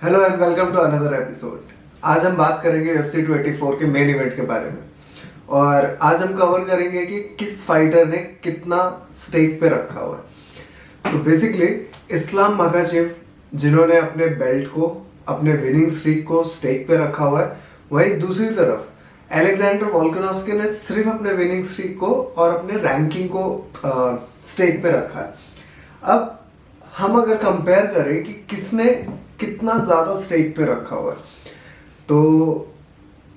Hello and welcome to another episode. आज हम बात करेंगे UFC 284 के मेन इवेंट के बारे में। और आज हम कवर करेंगे कि किस फाइटर ने कितना स्टेक पे रखा हुआ है। तो बेसिकली इस्लाम मकाचेव जिन्होंने अपने बेल्ट को, अपने विनिंग स्ट्रीक को स्टेक पे रखा हुआ है, वहीं दूसरी तरफ अलेक्जेंडर वोल्कानोव्स्की ने सिर्फ अपने विनिंग स्ट्रीक को और अपने रैंकिंग को स्टेक पे रखा है। अब हम अगर कंपेयर करें कि किसने कितना ज्यादा स्टेक पे रखा हुआ है, तो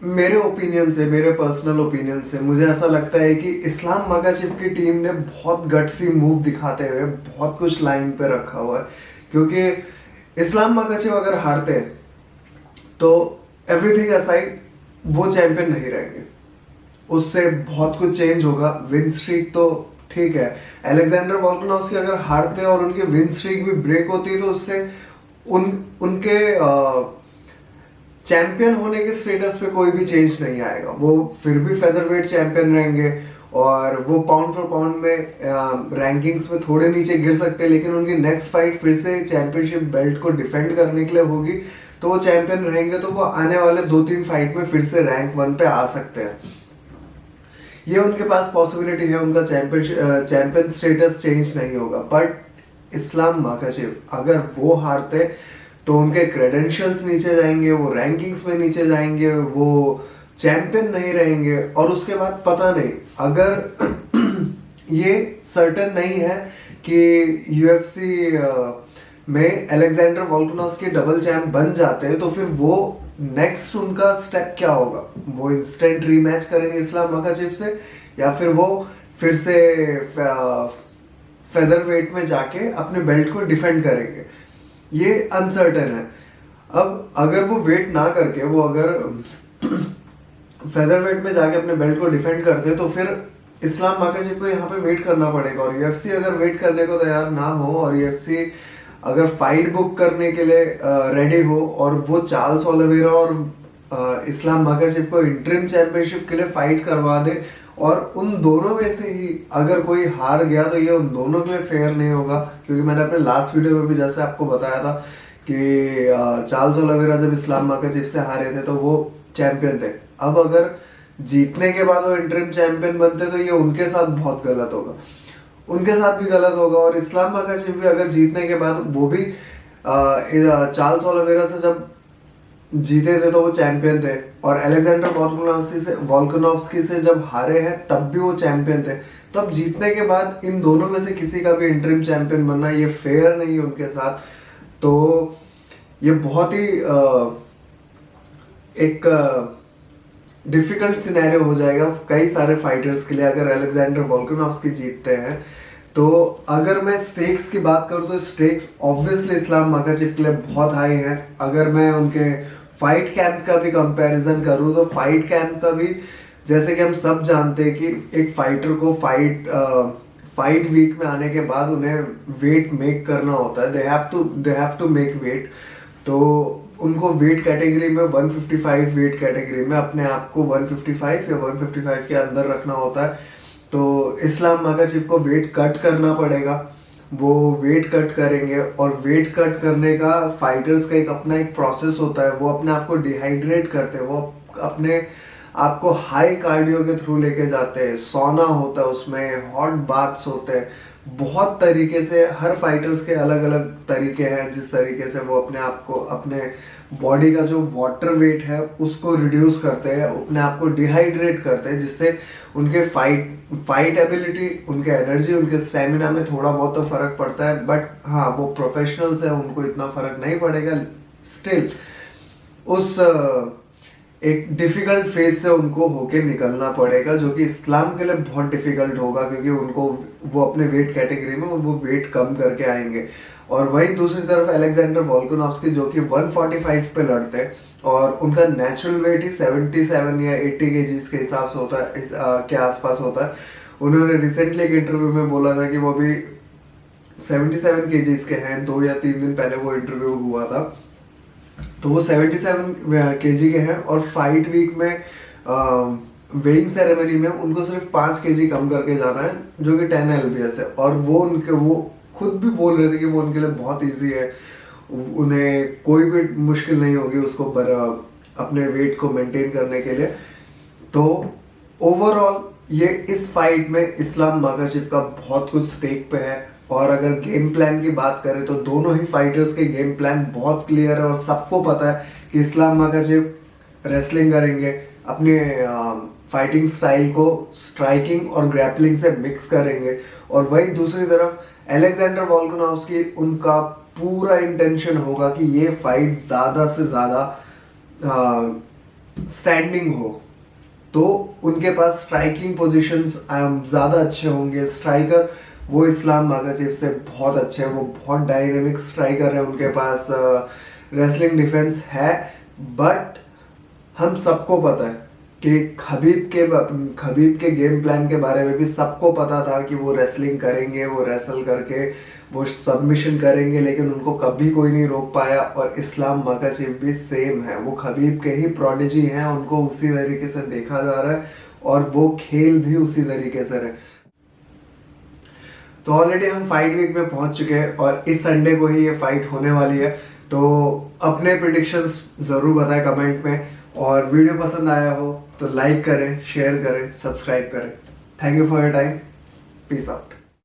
मेरे ओपिनियन से, मेरे पर्सनल ओपिनियन से मुझे ऐसा लगता है कि इस्लाम मकाचेव की टीम ने बहुत गट्सी मूव दिखाते हुए बहुत कुछ लाइन पे रखा हुआ है। क्योंकि इस्लाम मकाचेव अगर हारते हैं तो एवरीथिंग असाइड वो चैंपियन नहीं रहेंगे, उससे बहुत कुछ चेंज होगा। विन स्ट्रीक तो ठीक है, अलेक्जेंडर वोल्कानोव्स्की अगर हारते और उनकी विन स्ट्रीक भी ब्रेक होती तो उससे उनके चैंपियन होने के स्टेटस पे कोई भी चेंज नहीं आएगा। वो फिर भी फेदरवेट चैंपियन रहेंगे और वो पाउंड फॉर पाउंड में रैंकिंग्स में थोड़े नीचे गिर सकते हैं, लेकिन उनकी नेक्स्ट फाइट फिर से चैंपियनशिप बेल्ट को डिफेंड करने के लिए होगी, तो वो चैंपियन रहेंगे। तो वो आने वाले 2-3 फाइट में फिर से रैंक 1 पे आ सकते हैं। ये उनके पास पॉसिबिलिटी है, उनका चैंपियन स्टेटस चेंज नहीं होगा। बट इस्लाम मकाचेव अगर वो हारते तो उनके क्रेडेंशियल्स नीचे जाएंगे, वो रैंकिंग्स में नीचे जाएंगे, वो चैंपियन नहीं रहेंगे। और उसके बाद पता नहीं, अगर ये सर्टेन नहीं है कि यूएफसी में अलेक्जेंडर वोल्कानोव्स्की डबल चैंप बन जाते हैं, तो फिर वो नेक्स्ट उनका स्टेप क्या होगा? वो इंस्टेंट रीमैच करेंगे इस्लाम मकाचेव से, या फिर वो फिर से फेदरवेट में जाके अपने बेल्ट को डिफेंड करेंगे? ये अनसर्टेन है। अब अगर वो वेट ना करके वो अगर फेदरवेट में जाके अपने बेल्ट को डिफेंड करते तो फिर इस्लाम मकाचेव को यहाँ पे वेट करना पड़ेगा। और यूएफसी अगर वेट करने को तैयार ना हो और यूएफसी अगर फाइट बुक करने के लिए रेडी हो और वो चार्ल्स ओलिवेरा और इस्लाम मकाचेव को इंटरिम चैंपियनशिप के लिए फाइट करवा दे और उन दोनों में से ही अगर कोई हार गया, तो ये उन दोनों के लिए फेयर नहीं होगा। क्योंकि मैंने अपने लास्ट वीडियो में भी जैसे आपको बताया था कि चार्ल्स ओलिवेरा जब इस्लाम मकाचेव से हारे थे तो वो चैंपियन थे। अब अगर जीतने के बाद वो इंटरिम चैंपियन बनते तो ये उनके साथ बहुत गलत होगा, उनके साथ भी गलत होगा। और इस्लाम मकाचेव भी अगर जीतने के बाद वो भी चार्ल्स ओलिवेरा से जब जीते थे तो वो चैंपियन थे, और अलेक्जेंडर वोल्कानोव्स्की से जब हारे हैं तब भी वो चैंपियन थे। तो अब जीतने के बाद इन दोनों में से किसी का भी इंटरिम चैंपियन बनना ये फेयर नहीं है उनके साथ। तो ये बहुत ही एक डिफिकल्ट सिनेरियो हो जाएगा कई सारे फाइटर्स के लिए अगर अलेक्जेंडर वोल्कानोव्स्की जीतते हैं। तो अगर मैं स्टेक्स की बात करूं तो स्टेक्स ऑब्वियसली इस्लाम मकाचेव के लिए बहुत हाई है। अगर मैं उनके फाइट कैंप का भी कंपैरिजन करूं तो फाइट कैंप का भी, जैसे कि हम सब जानते हैं कि एक फाइटर को फाइट वीक में आने के बाद उन्हें वेट मेक करना होता है, they have to make weight. तो उनको वेट कैटेगरी में 155 वेट कैटेगरी में अपने आप को 155 या 155 के अंदर रखना होता है। तो इस्लाम मकाचेव को वेट कट करना पड़ेगा, वो वेट कट करेंगे। और वेट कट करने का फाइटर्स का अपना एक प्रोसेस होता है, वो अपने आप को डिहाइड्रेट करते हैं, वो अपने आपको हाई कार्डियो के थ्रू लेके जाते हैं, सोना होता है उसमें, हॉट बाथ्स होते हैं, बहुत तरीके से। हर फाइटर्स के अलग अलग तरीके हैं जिस तरीके से वो अपने आप को, अपने बॉडी का जो वाटर वेट है उसको रिड्यूस करते हैं, अपने आप को डिहाइड्रेट करते हैं, जिससे उनके फाइट एबिलिटी, उनके एनर्जी, उनके स्टेमिना में थोड़ा बहुत तो फर्क पड़ता है। बट हाँ, वो प्रोफेशनल्स हैं, उनको इतना फर्क नहीं पड़ेगा। स्टिल उस एक डिफिकल्ट फेज से उनको होके निकलना पड़ेगा, जो कि इस्लाम के लिए बहुत डिफिकल्ट होगा, क्योंकि उनको वो अपने वेट कैटेगरी में वो वेट कम करके आएंगे। और वहीं दूसरी तरफ अलेक्जेंडर वोल्कानोव्स्की जो कि 145 पे लड़ते हैं और उनका नेचुरल वेट ही 77 या 80 केजीज के हिसाब से होता है, के आसपास होता है। उन्होंने रिसेंटली एक इंटरव्यू में बोला था कि वो भी 77 केजीज के हैं। 2 या 3 दिन पहले वो इंटरव्यू हुआ था, तो वो 77 केजी के हैं। और फाइट वीक में वेइंग सेरेमनी में उनको सिर्फ 5 केजी कम करके जाना है, जो कि 10 LBS है। और वो खुद भी बोल रहे थे कि वो उनके लिए बहुत ईजी है। उन्हें कोई भी मुश्किल नहीं होगी उसको अपने वेट को मेंटेन करने के लिए। तो ओवरऑल ये इस फाइट में इस्लाम माखाचेव का बहुत कुछ स्टेक पे है। और अगर गेम प्लान की बात करें तो दोनों ही फाइटर्स के गेम प्लान बहुत क्लियर है और सबको पता है कि इस्लाम माखाचेव रेसलिंग करेंगे, अपने फाइटिंग स्टाइल को स्ट्राइकिंग और ग्रैपलिंग से मिक्स करेंगे। और वहीं दूसरी तरफ अलेक्जेंडर वोल्कानोव्स्की, उनका पूरा इंटेंशन होगा कि ये फाइट ज़्यादा से ज़्यादा स्टैंडिंग हो। तो उनके पास स्ट्राइकिंग पोजीशंस ज़्यादा अच्छे होंगे। स्ट्राइकर वो इस्लाम माखाचेव से बहुत अच्छे हैं, वो बहुत डायनेमिक स्ट्राइकर है, उनके पास रेसलिंग डिफेंस है। बट हम सबको पता है कि खबीब के गेम प्लान के बारे में भी सबको पता था कि वो रेसलिंग करेंगे, वो रेसल करके वो सबमिशन करेंगे, लेकिन उनको कभी कोई नहीं रोक पाया। और इस्लाम माखाचेव भी सेम है, वो खबीब के ही प्रोडिजी हैं, उनको उसी तरीके से देखा जा रहा है और वो खेल भी उसी तरीके से रहे। तो ऑलरेडी हम फाइट वीक में पहुंच चुके हैं और इस संडे को ही ये फाइट होने वाली है। तो अपने प्रिडिक्शंस ज़रूर बताएं कमेंट में, और वीडियो पसंद आया हो तो लाइक करें, शेयर करें, सब्सक्राइब करें। Thank you for your time. Peace out.